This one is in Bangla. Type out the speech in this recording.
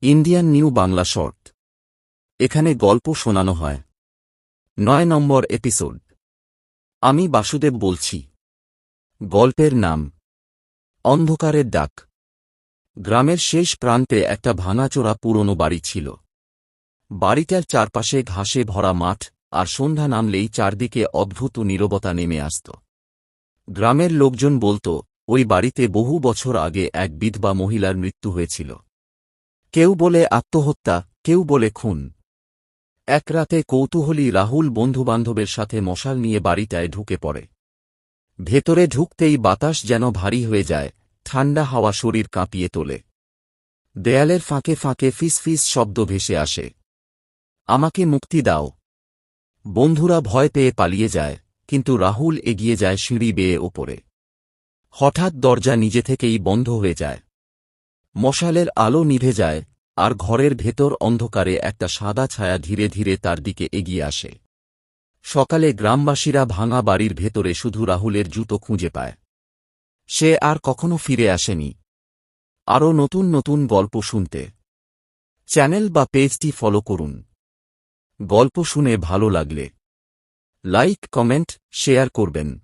Indian new Bangla short. এখানে গল্প শোনানো হয়। ৯ নম্বর এপিসোড। আমি বাসুদেব বলছি। গল্পের নাম অন্ধকারের ডাক। গ্রামের শেষ প্রান্তে একটা ভাঙাচোরা পুরনো বাড়ি ছিল। বাড়িটার চারপাশে ঘাসে ভরা মাঠ, আর সন্ধ্যা নামলেই চারদিকে অদ্ভুত নীরবতা নেমে আসত। গ্রামের লোকজন বলত, ওই বাড়িতে বহু বছর আগে এক বিধবা মহিলার মৃত্যু হয়েছিল। কেউ বলে আত্মহত্যা, কেউ বলে খুন। এক রাতে কৌতূহলী রাহুল বন্ধুবান্ধবের সাথে মশাল নিয়ে বাড়িটায় ঢুকে পড়ে। ভেতরে ঢুকতেই বাতাস যেন ভারী হয়ে যায়, ঠান্ডা হাওয়া শরীর কাঁপিয়ে তোলে। দেয়ালের ফাঁকে ফাঁকে ফিস ফিস শব্দ ভেসে আসে। আমাকে মুক্তি দাও। বন্ধুরা ভয় পেয়ে পালিয়ে যায়, কিন্তু রাহুল এগিয়ে যায় সিঁড়ি বেয়ে ওপরে। হঠাৎ দরজা নিজে থেকেই বন্ধ হয়ে যায়। মশালের আলো নিভে যায়, আর ঘরের ভেতর অন্ধকারে একটা সাদা ছায়া ধীরে ধীরে তার দিকে এগিয়ে আসে। সকালে গ্রামবাসীরা ভাঙা বাড়ির ভেতরে শুধু রাহুলের জুতো খুঁজে পায়। সে আর কখনো ফিরে আসেনি। আরও নতুন নতুন গল্প শুনতে চ্যানেল বা পেজটি ফলো করুন। গল্প শুনে ভালো লাগলে লাইক, কমেন্ট, শেয়ার করবেন।